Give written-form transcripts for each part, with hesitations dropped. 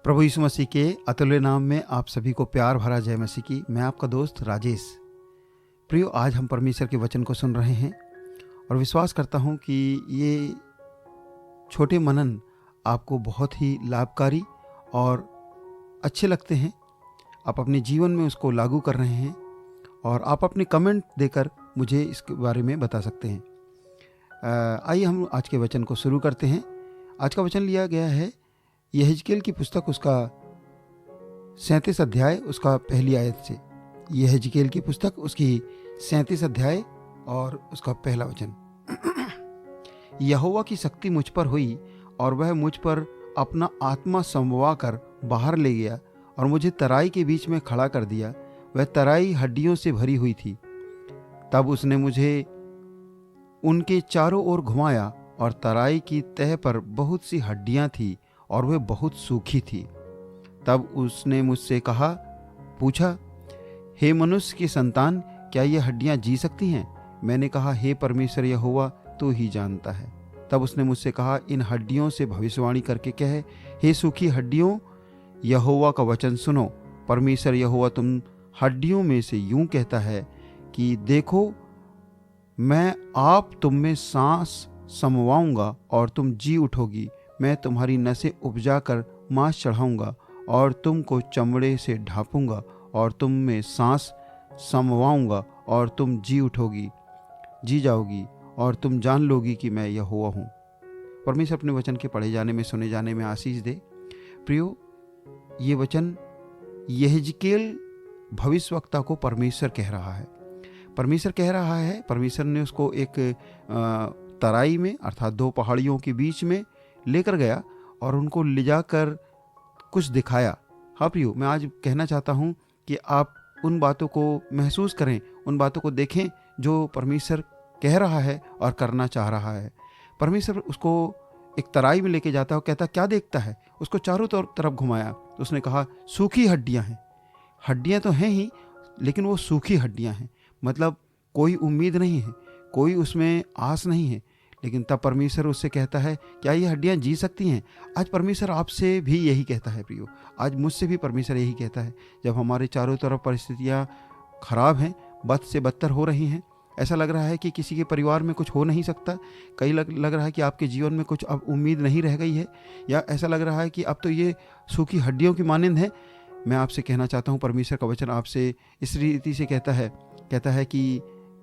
प्रभु यीशु मसीह के अतुल्य नाम में आप सभी को प्यार भरा जय मसीह की। मैं आपका दोस्त राजेश। प्रियो, आज हम परमेश्वर के वचन को सुन रहे हैं और विश्वास करता हूं कि ये छोटे मनन आपको बहुत ही लाभकारी और अच्छे लगते हैं। आप अपने जीवन में उसको लागू कर रहे हैं और आप अपने कमेंट देकर मुझे इसके बारे में बता सकते हैं। आइए हम आज के वचन को शुरू करते हैं। आज का वचन लिया गया है यहेजकेल की पुस्तक, उसका 37 अध्याय, उसका पहली आयत से। यहेजकेल की पुस्तक, उसकी 37 अध्याय और उसका पहला वचन। यहोवा की शक्ति मुझ पर हुई और वह मुझ पर अपना आत्मा समवा कर बाहर ले गया और मुझे तराई के बीच में खड़ा कर दिया। वह तराई हड्डियों से भरी हुई थी। तब उसने मुझे उनके चारों ओर घुमाया और तराई की तह पर बहुत सी हड्डियां थी और वह बहुत सूखी थी। तब उसने मुझसे पूछा, हे मनुष्य की संतान, क्या ये हड्डियां जी सकती हैं? मैंने कहा, हे परमेश्वर यहोवा, तू ही जानता है। तब उसने मुझसे कहा, इन हड्डियों से भविष्यवाणी करके कह, हे सूखी हड्डियों, यहोवा का वचन सुनो। परमेश्वर यहोवा तुम हड्डियों में से यूं कहता है कि देखो, मैं आप तुम में सांस समवाऊंगा और तुम जी उठोगी। मैं तुम्हारी नसें उपजा कर मांस चढ़ाऊंगा और तुमको चमड़े से ढांपूंगा और तुम में सांस समवाऊंगा और तुम जी जाओगी और तुम जान लोगी कि मैं यहोवा हूँ। परमेश्वर अपने वचन के पढ़े जाने में, सुने जाने में आशीष दे। प्रियो, ये वचन यहेजकेल भविष्यवक्ता को परमेश्वर कह रहा है। परमेश्वर ने उसको एक तराई में, अर्थात दो पहाड़ियों के बीच में लेकर गया और उनको ले जाकर कुछ दिखाया। हाँ प्रियो, मैं आज कहना चाहता हूँ कि आप उन बातों को महसूस करें, उन बातों को देखें जो परमेश्वर कह रहा है और करना चाह रहा है। परमेश्वर उसको एक तराई में लेके जाता है और कहता, क्या देखता है? उसको चारों तरफ घुमाया। तो उसने कहा, सूखी हड्डियाँ हैं। हड्डियाँ तो हैं ही, लेकिन वो सूखी हड्डियाँ हैं। मतलब कोई उम्मीद नहीं है, कोई उसमें आस नहीं है। लेकिन तब परमेश्वर उससे कहता है, क्या ये हड्डियां जी सकती हैं? आज परमेश्वर आपसे भी यही कहता है प्रियो। आज मुझसे भी परमेश्वर यही कहता है। जब हमारे चारों तरफ परिस्थितियां खराब हैं, बद से बदतर हो रही हैं, ऐसा लग रहा है कि किसी के परिवार में कुछ हो नहीं सकता, कहीं लग रहा है कि आपके जीवन में कुछ अब उम्मीद नहीं रह गई है, या ऐसा लग रहा है कि अब तो ये सूखी हड्डियों की मानंद है, मैं आपसे कहना चाहता हूँ, परमेश्वर का वचन आपसे इस रीति से कहता है कि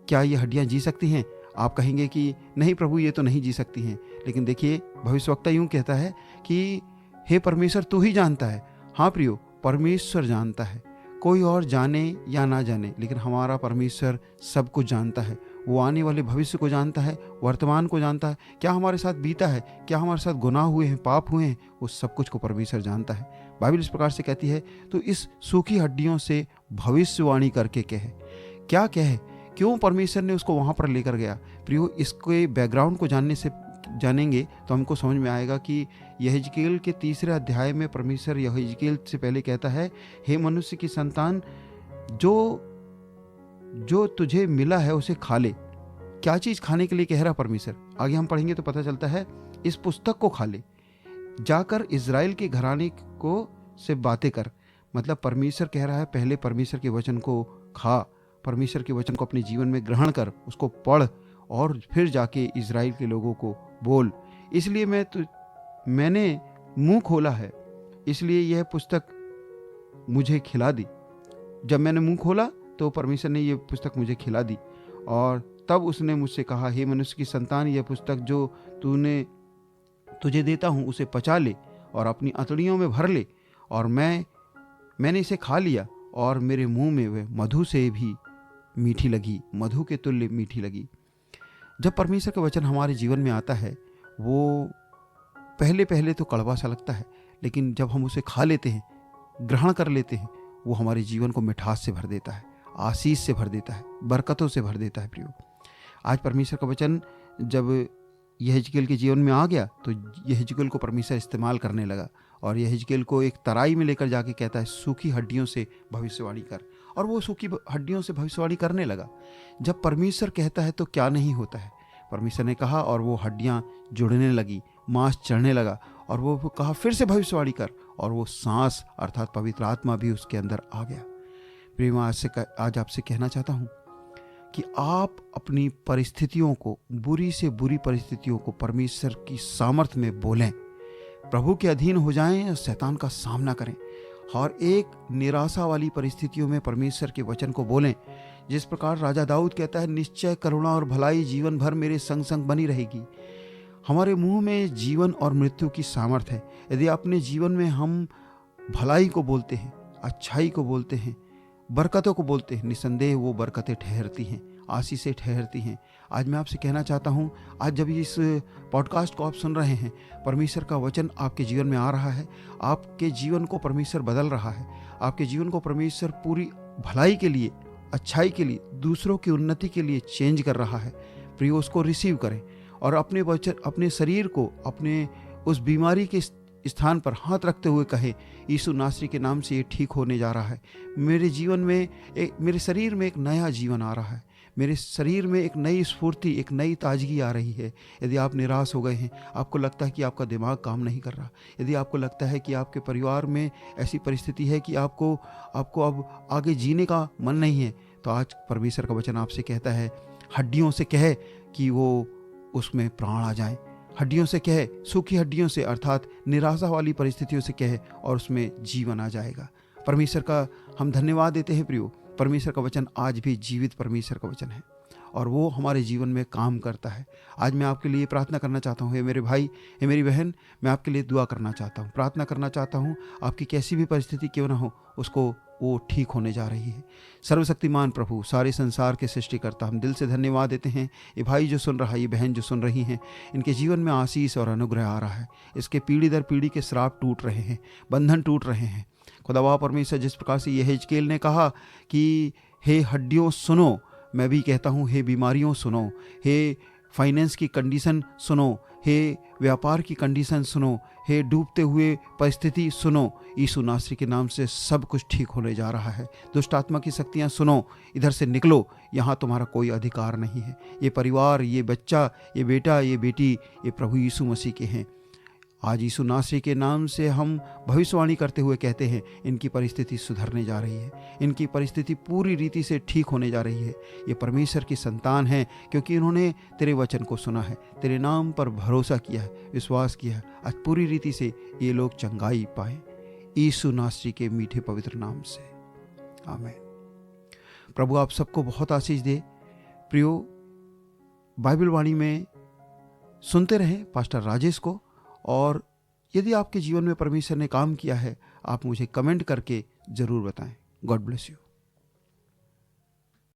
क्या ये हड्डियाँ जी सकती हैं? आप कहेंगे कि नहीं प्रभु, ये तो नहीं जी सकती हैं। लेकिन देखिए, भविष्यवक्ता यूं कहता है कि हे परमेश्वर, तू ही जानता है। हाँ प्रियो, परमेश्वर जानता है। कोई और जाने या ना जाने, लेकिन हमारा परमेश्वर सब कुछ जानता है। वो आने वाले भविष्य को जानता है, वर्तमान को जानता है, क्या हमारे साथ बीता है, क्या हमारे साथ गुनाह हुए हैं, पाप हुए हैं, वो सब कुछ को परमेश्वर जानता है। बाइबल इस प्रकार से कहती है, तो इस सूखी हड्डियों से भविष्यवाणी करके कहे। क्या कहे? क्यों परमेश्वर ने उसको वहाँ पर लेकर गया? प्रियो, इसके बैकग्राउंड को जानेंगे तो हमको समझ में आएगा कि यहेजकेल के 3 अध्याय में परमेश्वर यहेजकेल से पहले कहता है, हे मनुष्य की संतान, जो तुझे मिला है उसे खा ले। क्या चीज़ खाने के लिए कह रहा परमेश्वर? आगे हम पढ़ेंगे तो पता चलता है, इस पुस्तक को खा ले, जाकर इजराइल के घराने को से बातें कर। मतलब परमेश्वर कह रहा है, पहले परमेश्वर के वचन को खा, परमेश्वर के वचन को अपने जीवन में ग्रहण कर, उसको पढ़ और फिर जाके इजराइल के लोगों को बोल। इसलिए मैंने मुंह खोला है, इसलिए यह पुस्तक मुझे खिला दी। जब मैंने मुंह खोला तो परमेश्वर ने यह पुस्तक मुझे खिला दी। और तब उसने मुझसे कहा, हे मनुष्य की संतान, यह पुस्तक जो तुझे देता हूँ उसे पचा ले और अपनी अंतड़ियों में भर ले। और मैंने इसे खा लिया और मेरे मुंह में वह मधु से भी मीठी लगी, मधु के तुल्य मीठी लगी। जब परमेश्वर का वचन हमारे जीवन में आता है, वो पहले तो कड़वा सा लगता है, लेकिन जब हम उसे खा लेते हैं, ग्रहण कर लेते हैं, वो हमारे जीवन को मिठास से भर देता है, आशीष से भर देता है, बरकतों से भर देता है। प्रियो, आज परमेश्वर का वचन जब यहेजकेल के जीवन में आ गया तो यहेजकेल को परमेश्वर इस्तेमाल करने लगा और यहेजकेल को एक तराई में लेकर जाके कहता है, सूखी हड्डियों से भविष्यवाणी कर। और वो सूखी हड्डियों से भविष्यवाणी करने लगा। जब परमेश्वर कहता है तो क्या नहीं होता है। परमेश्वर ने कहा और वो हड्डियां जुड़ने लगी, मांस चढ़ने लगा और वो कहा फिर से भविष्यवाणी कर, और वो सांस अर्थात पवित्र आत्मा भी उसके अंदर आ गया। प्रिय, मैं आज आपसे कहना चाहता हूँ कि आप अपनी परिस्थितियों को, बुरी से बुरी परिस्थितियों को परमेश्वर की सामर्थ्य में बोलें, प्रभु के अधीन हो जाएं और शैतान का सामना करें, और एक निराशा वाली परिस्थितियों में परमेश्वर के वचन को बोलें। जिस प्रकार राजा दाऊद कहता है, निश्चय करुणा और भलाई जीवन भर मेरे संग संग बनी रहेगी। हमारे मुंह में जीवन और मृत्यु की सामर्थ है। यदि अपने जीवन में हम भलाई को बोलते हैं, अच्छाई को बोलते हैं, बरकतों को बोलते हैं, निसंदेह वो बरकतें ठहरती हैं, आशीषें ठहरती हैं। आज मैं आपसे कहना चाहता हूँ, आज जब इस पॉडकास्ट को आप सुन रहे हैं, परमेश्वर का वचन आपके जीवन में आ रहा है, आपके जीवन को परमेश्वर बदल रहा है, आपके जीवन को परमेश्वर पूरी भलाई के लिए, अच्छाई के लिए, दूसरों की उन्नति के लिए चेंज कर रहा है। प्रियो, उसको रिसीव करें और अपने वचन, अपने शरीर को, अपने उस बीमारी के स्थान पर हाथ रखते हुए कहें, यीशु नासरी के नाम से ये ठीक होने जा रहा है। मेरे जीवन में मेरे शरीर में एक नया जीवन आ रहा है, मेरे शरीर में एक नई स्फूर्ति, एक नई ताजगी आ रही है। यदि आप निराश हो गए हैं, आपको लगता है कि आपका दिमाग काम नहीं कर रहा, यदि आपको लगता है कि आपके परिवार में ऐसी परिस्थिति है कि आपको अब आगे जीने का मन नहीं है, तो आज परमेश्वर का वचन आपसे कहता है, हड्डियों से कहे कि वो उसमें प्राण आ जाए। हड्डियों से कहे, सूखी हड्डियों से अर्थात निराशा वाली परिस्थितियों से कहे, और उसमें जीवन आ जाएगा। परमेश्वर का हम धन्यवाद देते हैं प्रियो। परमेश्वर का वचन आज भी जीवित परमेश्वर का वचन है और वो हमारे जीवन में काम करता है। आज मैं आपके लिए प्रार्थना करना चाहता हूँ, हे मेरे भाई, हे मेरी बहन, मैं आपके लिए दुआ करना चाहता हूँ, प्रार्थना करना चाहता हूँ। आपकी कैसी भी परिस्थिति क्यों ना हो, उसको वो ठीक होने जा रही है। सर्वशक्तिमान प्रभु, सारे संसार के सृष्टिकर्ता, हम दिल से धन्यवाद देते हैं। ये भाई जो सुन रहा है, ये बहन जो सुन रही हैं, इनके जीवन में आशीष और अनुग्रह आ रहा है। इसके पीढ़ी दर पीढ़ी के श्राप टूट रहे हैं, बंधन टूट रहे हैं। खुदावा परमेश्वर, जिस प्रकार से यहेजकेल ने कहा कि हे हड्डियों सुनो, मैं भी कहता हूँ हे बीमारियों सुनो, हे फाइनेंस की कंडीशन सुनो, हे व्यापार की कंडीशन सुनो, हे डूबते हुए परिस्थिति सुनो। यीशु नासरी के नाम से सब कुछ ठीक होने जा रहा है। दुष्ट आत्मा की शक्तियाँ सुनो, इधर से निकलो, यहाँ तुम्हारा कोई अधिकार नहीं है। ये परिवार, ये बच्चा, ये बेटा, ये बेटी, ये प्रभु यीशु मसीह के हैं। आज यीशु नासरी के नाम से हम भविष्यवाणी करते हुए कहते हैं, इनकी परिस्थिति सुधरने जा रही है, इनकी परिस्थिति पूरी रीति से ठीक होने जा रही है। ये परमेश्वर की संतान है, क्योंकि इन्होंने तेरे वचन को सुना है, तेरे नाम पर भरोसा किया है, विश्वास किया है। आज पूरी रीति से ये लोग चंगाई पाए, यीशु नासरी के मीठे पवित्र नाम से, आमीन। प्रभु आप सबको बहुत आशीष दे। प्रियो, बाइबल वाणी में सुनते रहें पास्टर राजेश को, और यदि आपके जीवन में परमेश्वर ने काम किया है, आप मुझे कमेंट करके ज़रूर बताएं। God bless you.